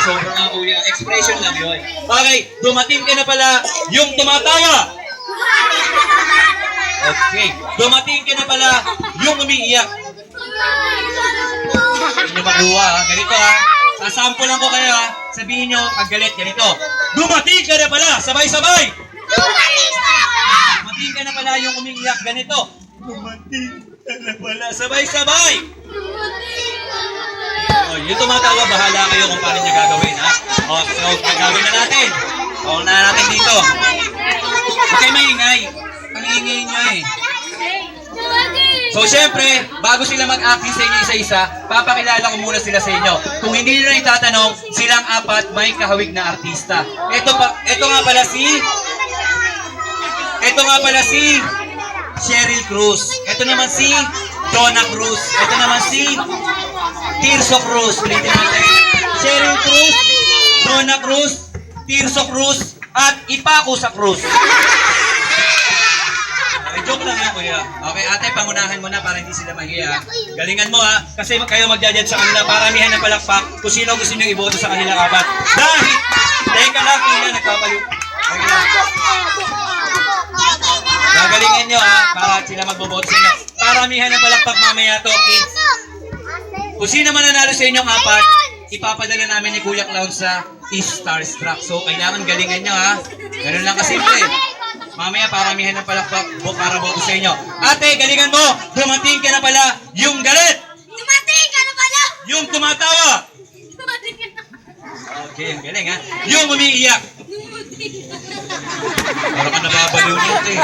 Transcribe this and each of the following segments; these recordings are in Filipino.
sobra nga kuya. Expression lang yun. Okay, dumating ka na pala yung tumatawa. Okay, dumating ka na pala yung umiiyak. Hindi nyo makuha ha. Ganito ha. Sasample lang ko kayo ha. Sabihin nyo, pag galit, ganito. Dumating ka na pala, sabay-sabay. Dumating ka na pala yung umiiyak, ganito. Dumating ka na pala, sabay-sabay. Oh, yung tumatawa, bahala kayo kung paano niya gagawin, ha? O, so, gagawin na natin. O, na natin dito. Okay, maingay. Ang ingay nyo eh. So, syempre, bago sila mag-acting sa inyo isa-isa, papakilala ko muna sila sa inyo. Kung hindi nyo na itatanong, silang apat may kahawig na artista. Ito nga pala si Cheryl Cruz. Ito naman si Donna Cruz. Ito naman si Tirso Cruz. Ulitin natin. Cheryl Cruz, Donna Cruz, Tirso Cruz, at Ipaco sa Cruz. Okay, joke lang yan, kuya. Okay, ate, pangunahan mo na para hindi sila mahiya. Galingan mo ha, kasi kayo magja-judge sa kanila. Paramihan ng palakpak kung sino gusto nyo iboto sa kanila kapat. Dahil, teka lang, kuya, nagpapaliw. Gagalingan nyo ha, para sila magboboto sa inyo. Paramihan ng palakpak mamaya to, kids. Kung sino man nanalo sa inyong apat, ipapadala namin ni Kuya Clown sa Starstruck. So, kailangan galingan nyo ha. Ganun lang kasimple. Mamaya, paramihan ng palakpak para boto sa inyo. Ate, galingan mo! Dumating ka na pala yung galit! Dumating ka na pala! Yung tumatawa! Dumating ka na. Okay, ang galing ha. Yung umiiyak! Para ka nababaliw nito eh.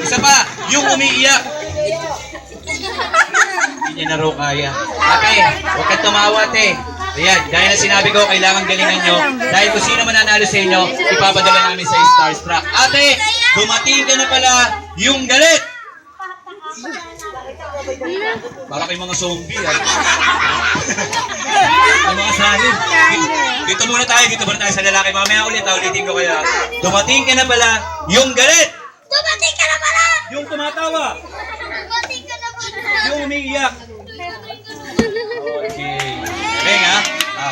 Isa pa, yung umiiyak! Hindi niya na raw kaya. Ate, huwag kang tumawa, ate. Ayan, dahil na sinabi ko, kailangan galingan nyo. Dahil kung sino mananalo sa inyo, ipapadala namin sa Starstruck. Ate, dumating ka na pala yung galit! Para kay mga zombie, ha? Ang mga sahib. Dito muna tayo sa lalaki. Mamaya ulit, ulitin ko kaya. Dumating ka na pala yung galit! Dumating ka na pala! Yung tumatawa! Dumating ka na pala! Yung umiiyak! Okay. Galing ha?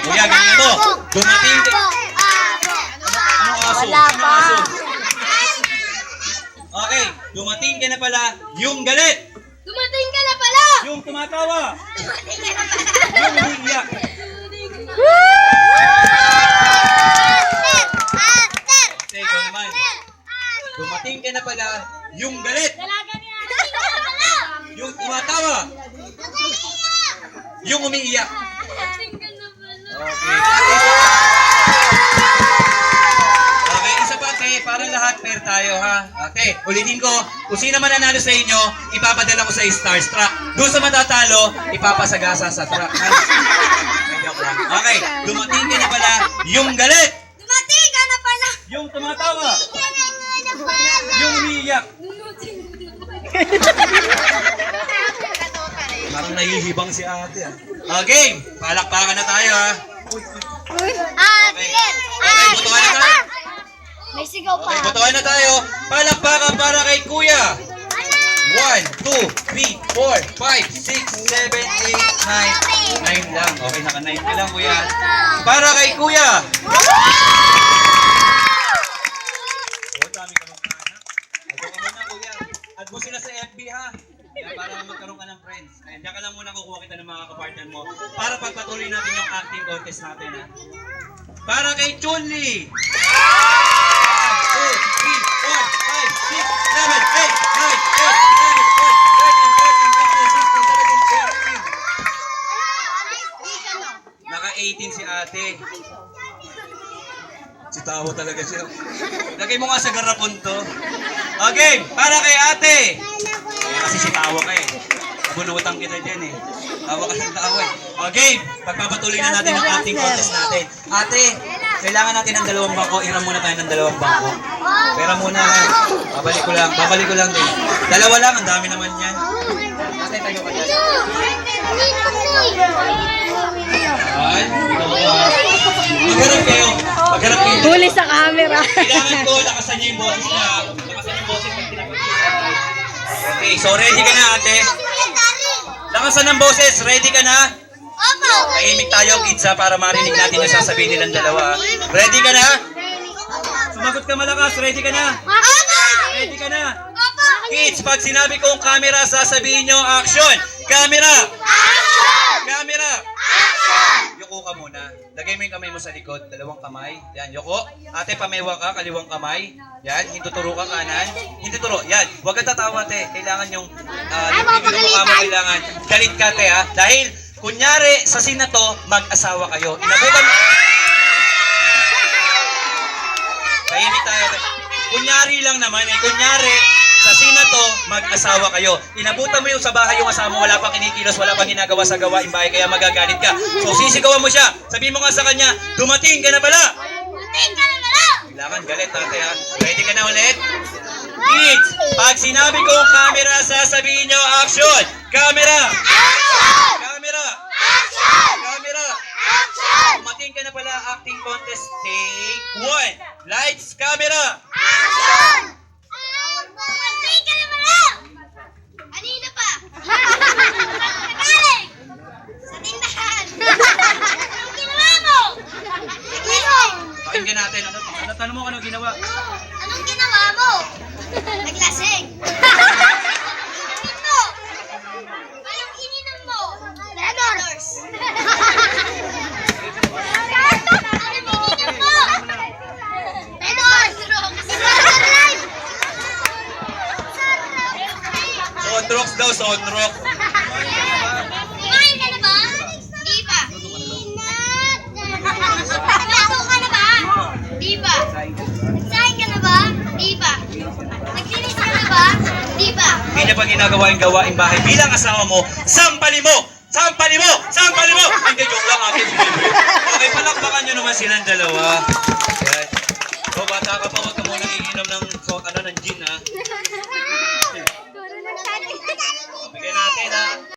Kuya, ganyan mo. Dumating ka... Anong aso? Anong aso? Okay, dumating ka na pala yung galit! Dumating ka na pala! Yung tumatawa! Dumating ka na pala! Yung umiiyak! Okay, ikaw naman. Dumating ka na pala yung galit! Yung tumatawa! Yung umiiyak! Okay. Okay, isa pa ate, para lahat fair tayo ha. Ate, ulitin ko, kung sino man nanalo sa inyo, ipapadala ko sa Starstruck. Doon sa matatalo, ipapasagasa sa truck. Okay, dumating ka na pala yung galit. Dumating ka na pala! Yung tumatawa. Yung umiiyak. Parang nahihibang si ate ah. Okay, palakpakan na tayo ha. Okay, butuhan na tayo. May sigaw pa. Okay, butuhan na tayo. Palakpakan para kay Kuya. 1, 2, 3, 4, 5, 6, 7, 8, 9. 9 lang. Okay, naka-9 ka lang, Kuya. Para kay Kuya. Oh, dami ka mong anak. Add ka muna, Kuya. Add mo sila sa FB, ha? Kaya para magkaroon ka ng friends. Kaya diyan ka lang muna kukuha kita ng mga kapartner mo para pagpatuloy natin yung acting contest natin, ha? Para kay Chunli. 1, 2, 3, 4, 5, 6, 7, 8, 9, 10, 11, 12, 13, 14, 15, 16, 17, 18, 19. Naka-18 si ate. Si Taho talaga siya. Lagay mo nga sa garapon to. Okay, para kay ate. Kasi si Taho ka eh. Bunutan kita dyan eh. Tawa ka ng tawa eh. Okay, pagpapatuloy na natin ang acting contest natin. Ate, kailangan natin ng 2 bangko. Iram muna tayo ng 2 bangko. Pera muna ha. Babalik ko lang din. 2 lang, ang dami naman yan. Ate, tayo ka dyan. Magharap kayo. Magharap kayo. Huli sa camera. Kailangan ko, lakasan niyo yung boses na. Lakasan yung boses pag pinapagkita. Okay, so ready ka na ate? Lakasan ng boses, ready ka na? Opo. Tahimik tayo, kids, ha, para marinig natin yung sasabihin nilang dalawa. Ready ka na? Sumagot ka malakas. Ready ka na? Opo. Ready ka na? Opo. Kids, pag sinabi kong camera, sasabihin nyo, action! Camera! Action! Camera! Action! Yuko ka muna. Lagay mo yung kamay mo sa likod. Dalawang kamay. Yan, yuko. Ate, pamewa ka. Kaliwang kamay. Yan, hintuturo ka kanan. Hintuturo. Yan. Huwag kang tatawa, te. Kailangan yung yung mukha mo kailangan. Galit ka, te, ha? Dahil, kunyari, sa sinato, mag-asawa kayo. Inabutan mo. Tahimik tayo. Kunyari lang naman eh. Kunyari, sa sinato, mag-asawa kayo. Inabutan mo yung sa bahay yung asawa mo, wala pang kinikilos, wala pang ginagawa sa gawaing bahay, kaya magagalit ka. So, sisigawan mo siya. Sabihin mo nga sa kanya, dumating ka na pala. Dumating ka na pala. Kailangan galit, ate, ha? Ready ka na ulit? Kids, pag sinabi kong camera, sasabihin nyo, action! Camera! Action! Camera! Action! Camera! Action! Dumating ka na pala, acting contest, take 1. Lights, camera! Action! Dumating ka na pala. Kanina pa. Galing. Sa tindahan. Anong ginawa mo? Naglasing. Pakinggan natin, ano tanong mo, ano ginawa? Anong ginawa mo? Naglasing. Ito. Anong ininom mo? Letters. Anong ininom mo? Letters. Sondrox daw, sondrox. Kumain ka na ba? Di pa. Naglato ka na ba? Di pa. Nagsahin ka na ba? Di pa. Naglinis ka na ba? Di pa. Hindi niya pa ginagawa yung gawaing bahay bilang asawa mo, sampali mo! Sampali mo! Sampali mo! Hindi, joke lang, ate. Okay, palakpakan nyo naman silang dalawa.